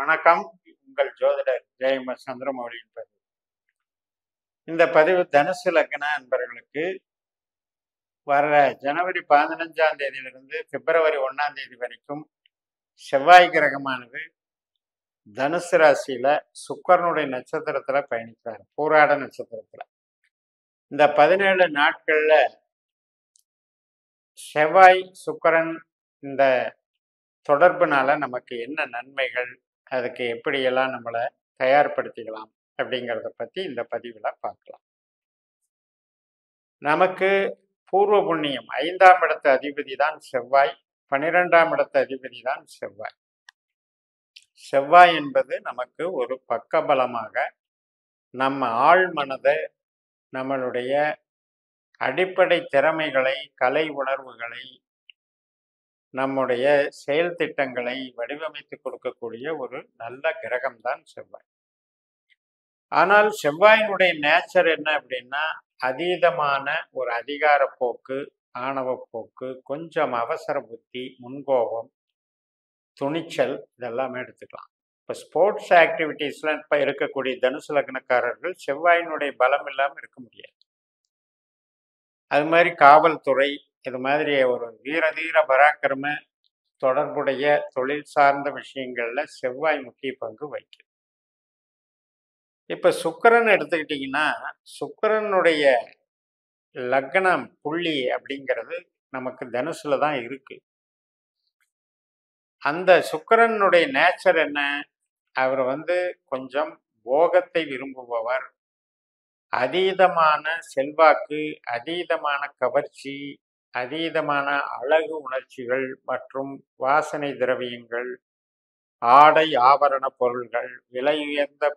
வணக்கம். உங்கள் ஜோதிடர் ஜெயம சந்திரமௌலியின் பதிவு. இந்த பதிவு தனுசு லக்ன அன்பர்களுக்கு வர ஜனவரி 15ஆம் தேதியிலிருந்து பிப்ரவரி 1ஆம் தேதி வரைக்கும் செவ்வாய் கிரகமானது தனுசு ராசியில சுக்கிரனுடைய நட்சத்திரத்துல பயணிக்கிறார், பூராட நட்சத்திரத்துல. இந்த 17 நாட்கள்ல செவ்வாய் சுக்கிரன் இந்த தொடர்புனால நமக்கு என்ன நன்மைகள், அதுக்கு எப்படியெல்லாம் நம்மளை தயார்படுத்திக்கலாம் அப்படிங்கிறத பற்றி இந்த பதிவில் பார்க்கலாம். நமக்கு பூர்வ புண்ணியம் 5ஆம் இடத்து அதிபதி தான் செவ்வாய், 12ஆம் இடத்து அதிபதி தான் செவ்வாய். செவ்வாய் என்பது நமக்கு ஒரு பக்கபலமாக நம்ம ஆழ் மனதை, நம்மளுடைய அடிப்படை திறமைகளை, கலை உணர்வுகளை, நம்முடைய செயல் திட்டங்களை வடிவமைத்து கொடுக்கக்கூடிய ஒரு நல்ல கிரகம்தான் செவ்வாய். ஆனால் செவ்வாயினுடைய நேச்சர் என்ன அப்படின்னா, அதீதமான ஒரு அதிகார போக்கு, ஆணவ போக்கு, கொஞ்சம் அவசர புத்தி, முன்கோபம், துணிச்சல், இதெல்லாமே எடுத்துக்கலாம். இப்போ ஸ்போர்ட்ஸ் ஆக்டிவிட்டீஸ்லாம் இப்போ இருக்கக்கூடிய தனுசு லக்னக்காரர்கள் செவ்வாயினுடைய பலம் இல்லாமல் இருக்க முடியாது. அது மாதிரி காவல்துறை, இது மாதிரி ஒரு வீரதீர பராக்கிரம தொடர்புடைய தொழில் சார்ந்த விஷயங்கள்ல செவ்வாய் முக்கிய பங்கு வகிக்கும். இப்ப சுக்கிரன் எடுத்துக்கிட்டீங்கன்னா, சுக்கிரனுடைய லக்னம் புள்ளி அப்படிங்கிறது நமக்கு தனுசுல தான் இருக்கு. அந்த சுக்கிரனுடைய நேச்சர் என்ன? அவர் கொஞ்சம் போகத்தை விரும்புபவர், அதீதமான செல்வாக்கு, அதீதமான கவர்ச்சி, அதீதமான அழகு உணர்ச்சிகள் மற்றும் வாசனை திரவியங்கள், ஆடை ஆபரண பொருள்கள், விலை உயர்ந்த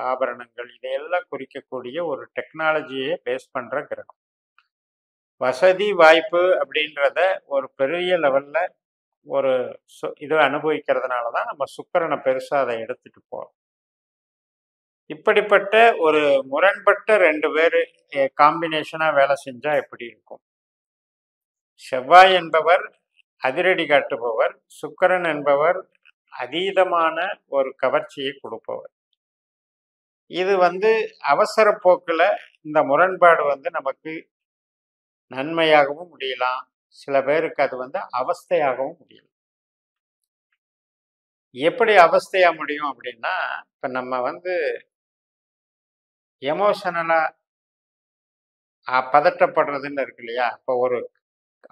ஆபரணங்கள், இதையெல்லாம் குறிக்கக்கூடிய ஒரு டெக்னாலஜியை பேஸ் பண்ற கிரகம். வசதி வாய்ப்பு அப்படின்றத ஒரு பெரிய லெவல்ல ஒரு இது அனுபவிக்கிறதுனால தான் நம்ம சுக்கிரனை பெருசா அதை எடுத்துட்டு போறோம். இப்படிப்பட்ட ஒரு முரண்பட்ட 2 பேர் காம்பினேஷனா வேலை செஞ்சா எப்படி இருக்கும்? செவ்வாய் என்பவர் அதிரடி காட்டுபவர், சுக்கிரன் என்பவர் அதீதமான ஒரு கவர்ச்சியை கொடுப்பவர். இது அவசர போக்குல இந்த முரண்பாடு நமக்கு நன்மையாகவும் முடியலாம், சில பேருக்கு அது அவஸ்தையாகவும் முடியலாம். எப்படி அவஸ்தையா முடியும் அப்படின்னா, இப்ப நம்ம எமோஷனலா பதட்டப்படுறதுன்னு இருக்கு இல்லையா? இப்போ ஒரு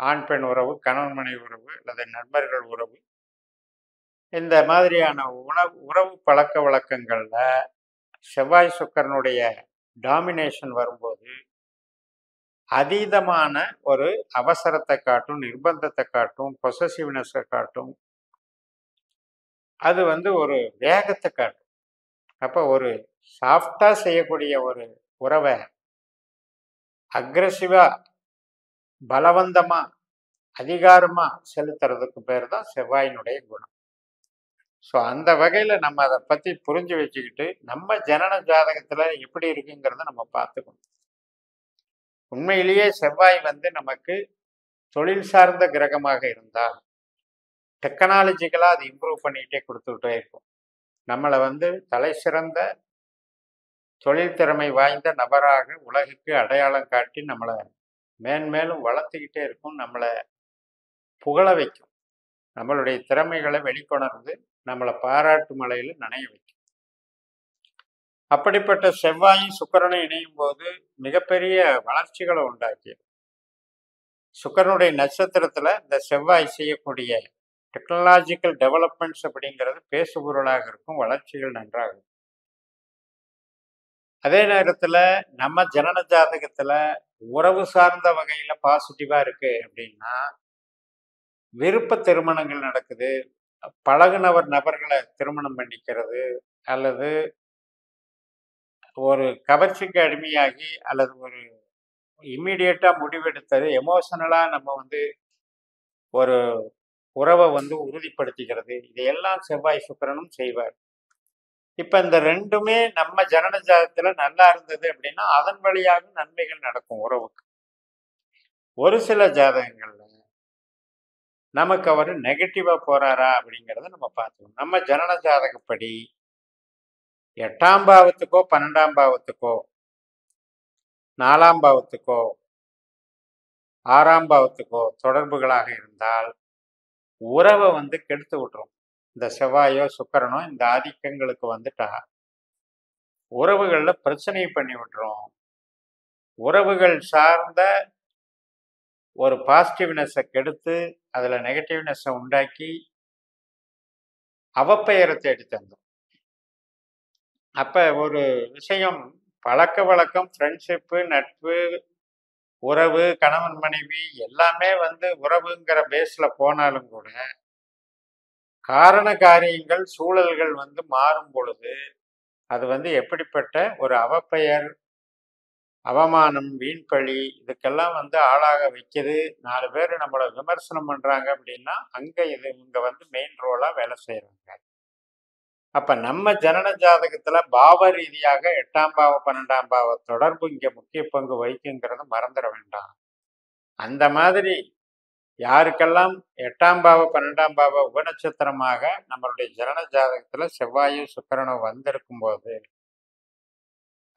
ஆண் பெண் உறவு, கணவன் மனைவி உறவு அல்லது நண்பர்கள் உறவு, இந்த மாதிரியான உறவு பழக்க வழக்கங்கள்ல செவ்வாய் சுக்கிரனுடைய டாமினேஷன் வரும்போது அதீதமான ஒரு அவசரத்தை காட்டும், நிர்பந்தத்தை காட்டும், பொசசிவ்னஸை காட்டும், அது ஒரு வேகத்தை காட்டும். அப்போ ஒரு சாஃப்டா செய்யக்கூடிய ஒரு உறவை அக்ரெசிவா, பலவந்தமா, அதிகாரமா செலுத்துறதுக்கு பேர் தான் செவ்வாயினுடைய குணம். ஸோ அந்த வகையில் நம்ம அதை பற்றி புரிஞ்சு வச்சுக்கிட்டு நம்ம ஜனன ஜாதகத்தில் எப்படி இருக்குங்கிறத நம்ம பார்த்துக்கணும். உண்மையிலேயே செவ்வாய் நமக்கு தொழில் சார்ந்த கிரகமாக இருந்தால் டெக்னாலஜிக்கலாக அது இம்ப்ரூவ் பண்ணிக்கிட்டே கொடுத்துக்கிட்டே இருக்கும். நம்மளை தலை சிறந்த தொழில் திறமை வாய்ந்த நபராக உலகுக்கு அடையாளம் காட்டி நம்மளை மேன்மேலும் வளர்த்துக்கிட்டே இருக்கும், நம்மளை புகழ வைக்கும், நம்மளுடைய திறமைகளை வெளிக்கொணர்ந்து நம்மளை பாராட்டு மலையில் நனைய வைக்கும். அப்படிப்பட்ட செவ்வாயும் சுக்கிரனும் இணையும் போது மிகப்பெரிய வளர்ச்சிகளை உண்டாக்கியது. சுக்கிரனுடைய நட்சத்திரத்துல இந்த செவ்வாய் செய்யக்கூடிய டெக்னாலஜிக்கல் டெவலப்மெண்ட்ஸ் அப்படிங்கிறது பேசுபொருளாக இருக்கும், வளர்ச்சிகள் நன்றாக இருக்கும். அதே நேரத்துல நம்ம ஜனன ஜாதகத்துல உறவு சார்ந்த வகையில பாசிட்டிவா இருக்கு அப்படின்னா, விருப்ப திருமணங்கள் நடக்குது, பழகுனவர் நபர்களை திருமணம் பண்ணிக்கிறது, அல்லது ஒரு கவர்ச்சிக்கு அடிமையாகி, அல்லது ஒரு இம்மிடியட்டா முடிவெடுத்தது, எமோஷனலா நம்ம ஒரு உறவை உறுதிப்படுத்திக்கிறது, இதையெல்லாம் செவ்வாய் சுக்கிரனும் செய்வார். இப்ப இந்த ரெண்டுமே நம்ம ஜனன ஜாதகத்துல நல்லா இருந்தது அப்படின்னா அதன் வழியாக நன்மைகள் நடக்கும் உறவுக்கு. ஒரு சில ஜாதகங்கள்ல நமக்கு அவர் நெகட்டிவா போறாரா அப்படிங்கிறத நம்ம பார்த்துக்கணும். நம்ம ஜனன ஜாதகப்படி 8ஆம் பாவத்துக்கோ 12ஆம் பாவத்துக்கோ 4ஆம் பாவத்துக்கோ 6ஆம் பாவத்துக்கோ தொடர்புகளாக இருந்தால் உறவை வந்து கெடுத்து விட்டுரும். இந்த செவ்வாயோ சுக்கிரனோ இந்த ஆதிக்கங்களுக்கு வந்துட்டா உறவுகள்ல பிரச்சனையை பண்ணி விட்டுரும். உறவுகள் சார்ந்த ஒரு பாசிட்டிவ்னஸை கெடுத்து அதுல நெகட்டிவ்னஸை உண்டாக்கி அவப்பெயரை தேடி தந்தோம். அப்ப ஒரு விஷயம் பழக்க வழக்கம், ஃப்ரெண்ட்ஷிப்பு, நட்பு, உறவு, கணவன் மனைவி எல்லாமே வந்து உறவுங்கிற பேஸ்ல போனாலும் கூட காரண காரியங்கள் சூழல்கள் வந்து மாறும் பொழுது அது வந்து எப்படிப்பட்ட ஒரு அவப்பெயர், அவமானம், வீண்பழி இதுக்கெல்லாம் வந்து ஆளாக வைக்குது. 4 பேர் நம்மள விமர்சனம் பண்றாங்க அப்படின்னா அங்க இவங்க வந்து மெயின் ரோலா வேலை செய்யறாங்க. அப்ப நம்ம ஜனன ஜாதகத்துல பாவ ரீதியாக 8ஆம் பாவம் 12ஆம் பாவ தொடர்பு இங்க முக்கிய பங்கு வகிக்குங்கிறத மறந்துட வேண்டாம். அந்த மாதிரி யாருக்கெல்லாம் 8ஆம் பாவ 12ஆம் பாவ உபநட்சத்திரமாக நம்மளுடைய ஜனன ஜாதகத்துல செவ்வாயோ சுக்கிரனோ வந்திருக்கும் போது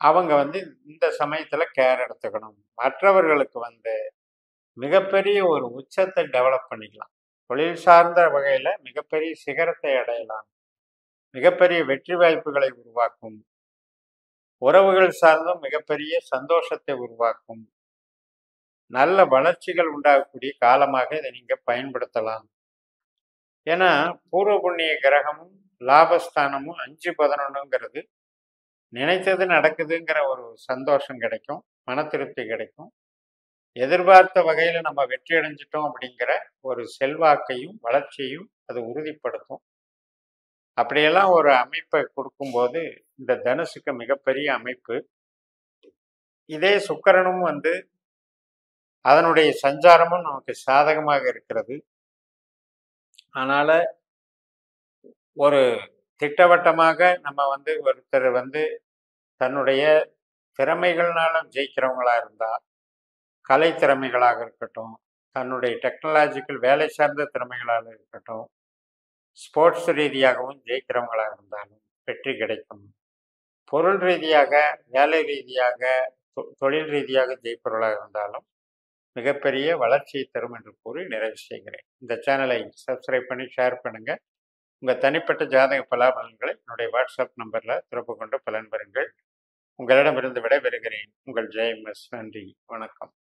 அவங்க வந்து இந்த சமயத்துல கேர் எடுத்துக்கணும். மற்றவர்களுக்கு வந்து மிகப்பெரிய ஒரு உச்சத்தை டெவலப் பண்ணிக்கலாம். தொழில் சார்ந்த வகையில மிகப்பெரிய சிகரத்தை அடையலாம். மிகப்பெரிய வெற்றி வாய்ப்புகளை உருவாக்கும். உறவுகள் சார்ந்தும் மிகப்பெரிய சந்தோஷத்தை உருவாக்கும். நல்ல வளர்ச்சிகள் உண்டாகக்கூடிய காலமாக இதை நீங்க பயன்படுத்தலாம். ஏன்னா பூர்வ புண்ணிய கிரகமும் லாபஸ்தானமும் 5-11ங்கிறது நினைத்தது நடக்குதுங்கிற ஒரு சந்தோஷம் கிடைக்கும், மன திருப்தி கிடைக்கும். எதிர்பார்த்த வகையில நம்ம வெற்றி அடைஞ்சிட்டோம் அப்படிங்கிற ஒரு செல்வாக்கையும் வளர்ச்சியையும் அது உறுதிப்படுத்தும். அப்படியெல்லாம் ஒரு அமைப்பை கொடுக்கும்போது இந்த தனுசுக்கு மிகப்பெரிய அமைப்பு. இதே சுக்கிரனும் வந்து அதனுடைய சஞ்சாரமும் நமக்கு சாதகமாக இருக்கிறது. அதனால ஒரு திட்டவட்டமாக நம்ம வந்து ஒருத்தர் வந்து தன்னுடைய திறமைகள்னால ஜெயிக்கிறவங்களா இருந்தா, கலை திறமைகளாக இருக்கட்டும், தன்னுடைய டெக்னாலஜிக்கல் வேலை சார்ந்த திறமைகளாக இருக்கட்டும், ஸ்போர்ட்ஸ் ரீதியாகவும் ஜெயிக்கிறவங்களாக இருந்தாலும் வெற்றி கிடைக்கும். பொருள் ரீதியாக, வேலை ரீதியாக, தொழில் ரீதியாக ஜெயிப்பவர்களாக இருந்தாலும் மிகப்பெரிய வளர்ச்சியை தரும் என்று கூறி நிறைவு செய்கிறேன். இந்த சேனலை சப்ஸ்கிரைப் பண்ணி ஷேர் பண்ணுங்க. உங்கள் தனிப்பட்ட ஜாதக பலாபலன்களை என்னுடைய வாட்ஸ்அப் நம்பரில் தொடர்பு கொண்டு பலன் பெறுங்கள். உங்களிடமிருந்து விடைபெறுகிறேன். உங்கள் ஜெயம் எஸ். நன்றி, வணக்கம்.